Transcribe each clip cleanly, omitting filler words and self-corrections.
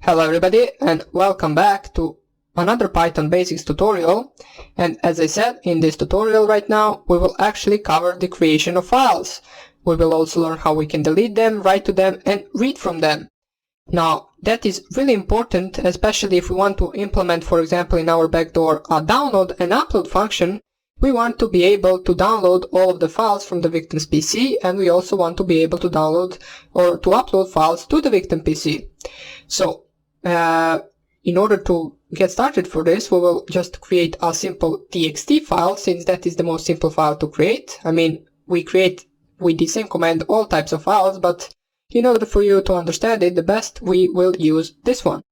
Hello everybody and welcome back to another Python basics tutorial. And as I said, in this tutorial right now we will actually cover the creation of files. We will also learn how we can delete them, write to them and read from them. Now that is really important, especially if we want to implement, for example, in our backdoor a download and upload function. We want to be able to download all of the files from the victim's PC, and we also want to be able to download or to upload files to the victim PC. So in order to get started for this, we will just create a simple txt file, since that is the most simple file to create. I mean, we create with the same command all types of files, but in order for you to understand it the best, we will use this one.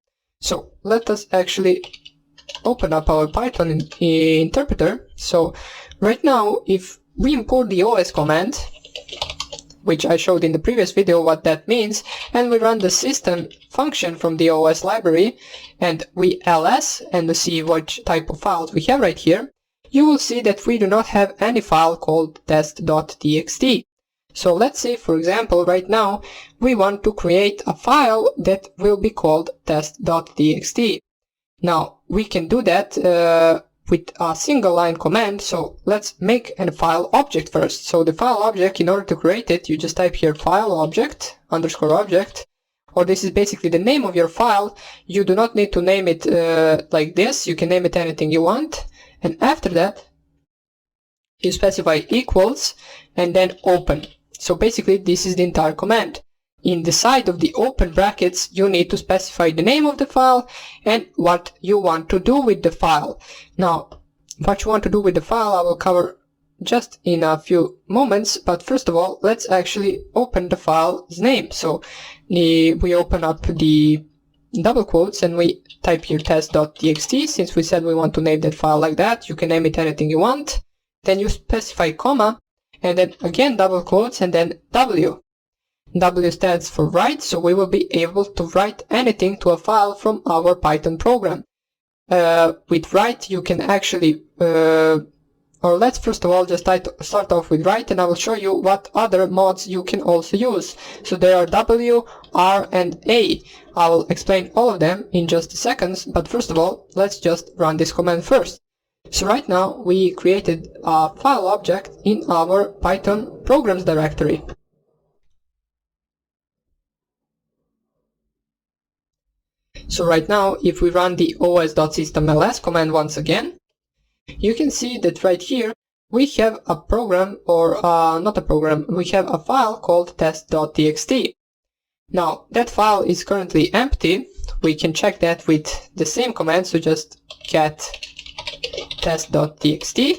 So let us actually open up our Python interpreter. So right now, if we import the os command, which I showed in the previous video what that means, and we run the system function from the os library, and we ls and see which type of files we have right here, you will see that we do not have any file called test.txt. So let's say, for example, right now we want to create a file that will be called test.txt. Now we can do that with a single line command. So let's make a file object first. So the file object, in order to create it, you just type here file object underscore object, or this is basically the name of your file. You do not need to name it like this. You can name it anything you want, and after that you specify equals and then open. So basically this is the entire command. In the side of the open brackets, you need to specify the name of the file and what you want to do with the file. Now, what you want to do with the file I will cover just in a few moments, but first of all, let's actually open the file's name. So we open up the double quotes and we type here test.txt. Since we said we want to name that file like that, you can name it anything you want. Then you specify comma, and then again double quotes, and then W. W stands for write, so we will be able to write anything to a file from our Python program. With write you can actually, or let's first of all just start off with write, and I will show you what other mods you can also use. So there are W, R and A. I will explain all of them in just a second, but first of all let's just run this command first. So right now we created a file object in our Python programs directory. So right now, if we run the os.systemls command once again, you can see that right here we have a program, or not a program, we have a file called test.txt. Now that file is currently empty. We can check that with the same command, so just cat test.txt.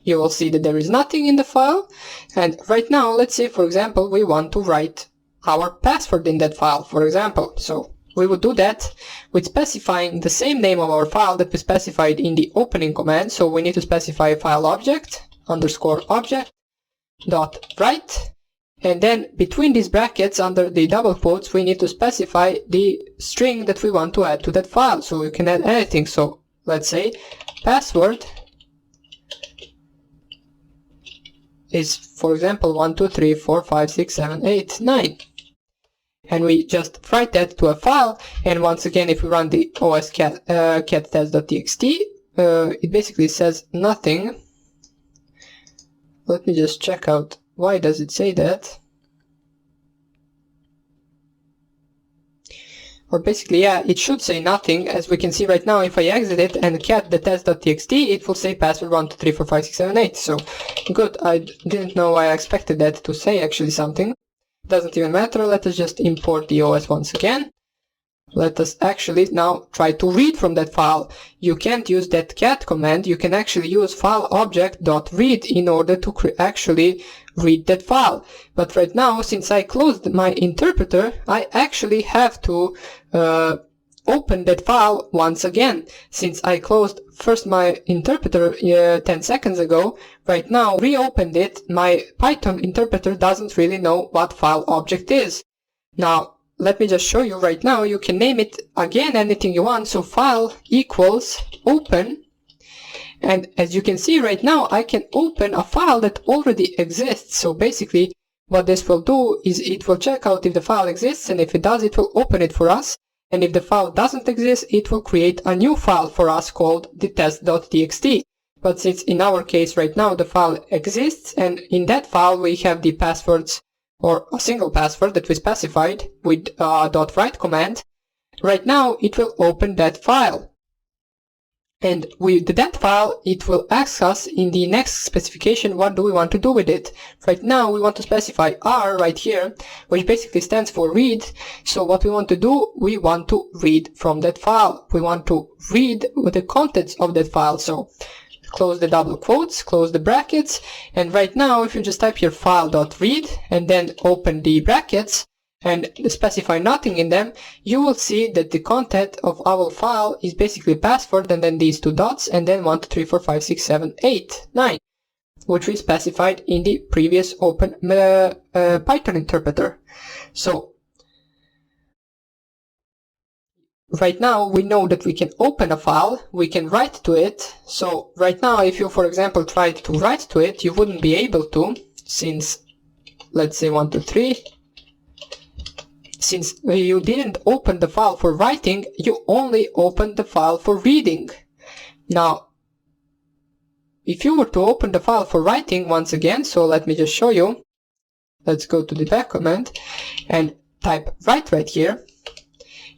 You will see that there is nothing in the file. And right now, let's say for example we want to write our password in that file, for example. So we would do that with specifying the same name of our file that we specified in the opening command. So we need to specify file object underscore object dot write, and then between these brackets under the double quotes we need to specify the string that we want to add to that file. So you can add anything. So let's say password is, for example, 1 2 3 4 5 6 7 8 9. And we just write that to a file, and once again if we run the os cat test.txt, it basically says nothing. Let me just check out why does it say that. Or basically, yeah, it should say nothing. As we can see right now, if I exit it and cat the test.txt, it will say password 1 2 3 4 5 6 7 8. So good, I didn't know why I expected that to say actually something. Doesn't even matter. Let us just import the os once again. Let us actually now try to read from that file. You can't use that cat command. You can actually use file object.read in order to actually read that file. But right now, since I closed my interpreter, I actually have to open that file once again. Since I closed first my interpreter 10 seconds ago, right now reopened it, my Python interpreter doesn't really know what file object is. Now let me just show you right now. You can name it again anything you want. So file equals open, and as you can see right now I can open a file that already exists. So basically what this will do is it will check out if the file exists, and if it does it will open it for us. And if the file doesn't exist, it will create a new file for us called the test.txt. But since in our case right now the file exists, and in that file we have the passwords, or a single password that we specified with .write command, right now it will open that file. And with that file, it will ask us in the next specification what do we want to do with it. Right now we want to specify R right here, which basically stands for read. So what we want to do, we want to read from that file. We want to read the contents of that file. So close the double quotes, close the brackets, and right now if you just type here file.read and then open the brackets and specify nothing in them, you will see that the content of our file is basically password and then these two dots and then 1, 2, 3, 4, 5, 6, 7, 8, 9, which we specified in the previous open Python interpreter. So right now we know that we can open a file, we can write to it. So right now if you, for example, tried to write to it, you wouldn't be able to, since, let's say 1, 2, 3, since you didn't open the file for writing, you only opened the file for reading. Now, if you were to open the file for writing once again, so let me just show you. Let's go to the back command and type write right here.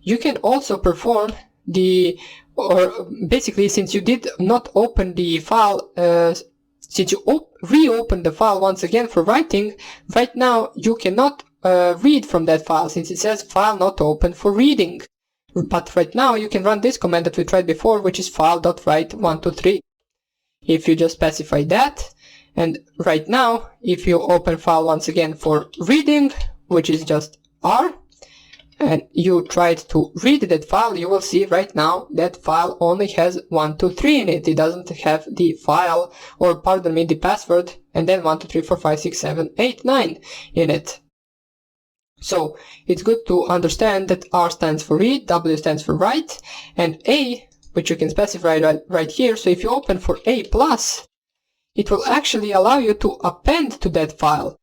You can also perform the, or basically since you did not open the file, since you reopen the file once again for writing, right now you cannot read from that file, since it says file not open for reading. But right now you can run this command that we tried before, which is file.write 1, 2, 3. If you just specify that, and right now if you open file once again for reading, which is just R, and you tried to read that file, you will see right now that file only has 1, 2, 3 in it. It doesn't have the file, or pardon me, the password, and then 1, 2, 3, 4, 5, 6, 7, 8, 9 in it. So it's good to understand that R stands for read, W stands for write, and A, which you can specify right here. So if you open for A+, it will actually allow you to append to that file.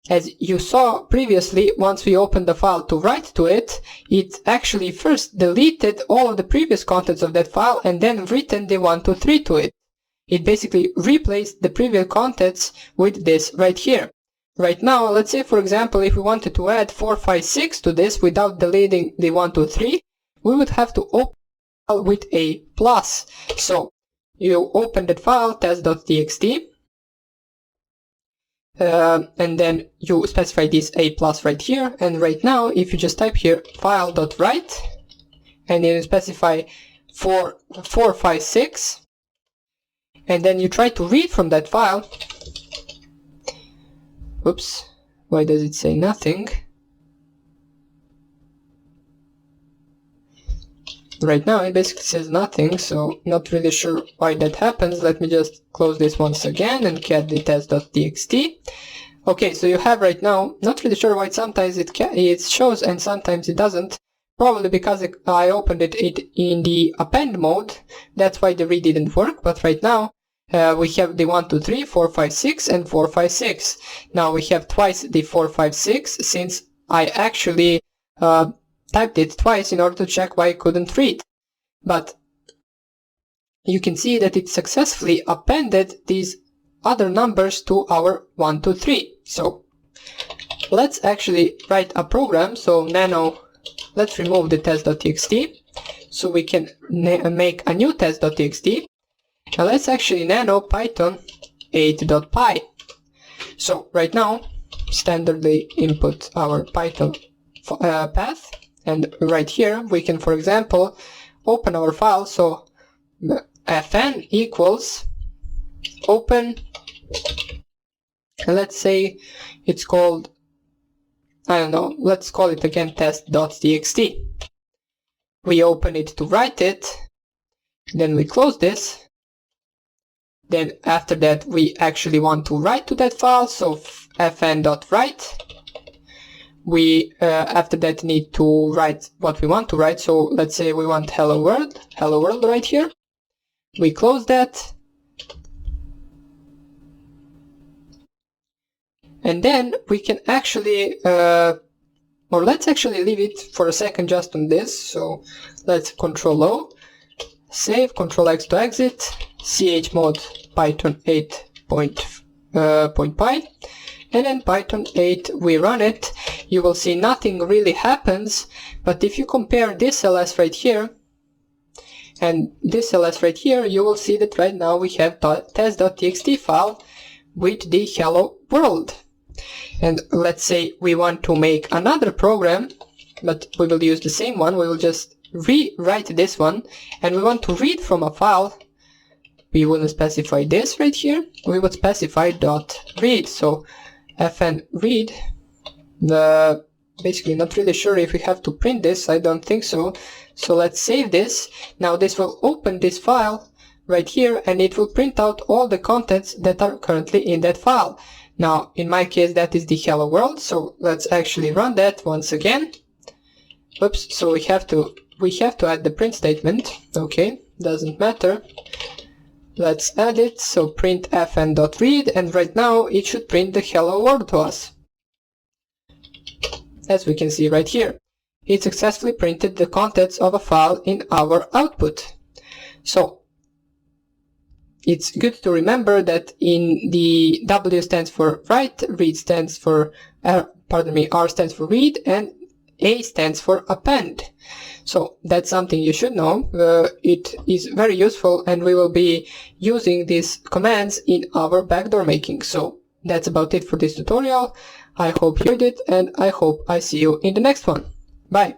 As you saw previously, once we opened the file to write to it, it actually first deleted all of the previous contents of that file and then written the 1, 2, 3 to it. It basically replaced the previous contents with this right here. Right now, let's say for example, if we wanted to add 4, 5, 6 to this without deleting the 1, 2, 3, we would have to open the file with A+. So you open that file, test.txt, and then you specify this A+ right here, and right now if you just type here file.write and then you specify 4, 5, 6, and then you try to read from that file. Oops, why does it say nothing? Right now it basically says nothing, so not really sure why that happens. Let me just close this once again and get the test.txt. Okay, so you have right now, not really sure why sometimes it shows and sometimes it doesn't. Probably because I opened it in the append mode, that's why the read didn't work, but right now we have the 1, 2, 3, 4, 5, 6 and 4, 5, 6. Now we have twice the 4, 5, 6 since I actually typed it twice in order to check why I couldn't read. But you can see that it successfully appended these other numbers to our 1, 2, 3. So let's actually write a program. So nano, let's remove the test.txt so we can make a new test.txt. Now let's actually nano python 8.py. So right now, standardly input our Python path, and right here we can, for example, open our file. So fn equals open, and let's say it's called, I don't know, let's call it again test.txt. We open it to write it, then we close this. Then after that we actually want to write to that file, so fn.write. We after that need to write what we want to write, so let's say we want hello world right here. We close that. And then we can actually or let's actually leave it for a second just on this. So let's Control O, save, Control X to exit, chmod python 8.py, and then Python 8 we run it. You will see nothing really happens, but if you compare this ls right here and this ls right here, you will see that right now we have test.txt file with the hello world. And let's say we want to make another program, but we will use the same one. We will just rewrite this one, and we want to read from a file. We wouldn't specify this right here. We would specify .read. So fn read. Basically not really sure if we have to print this. I don't think so. So let's save this. Now this will open this file right here, and it will print out all the contents that are currently in that file. Now, in my case, that is the hello world, so let's actually run that once again. Oops, so we have to add the print statement. Okay, doesn't matter. Let's add it, so print fn.read, and right now it should print the hello world to us. As we can see right here, it successfully printed the contents of a file in our output. So, it's good to remember that in the W stands for write, read stands for, R stands for read, and A stands for append. So that's something you should know. It is very useful, and we will be using these commands in our backdoor making. So that's about it for this tutorial. I hope you enjoyed it, and I hope I see you in the next one. Bye!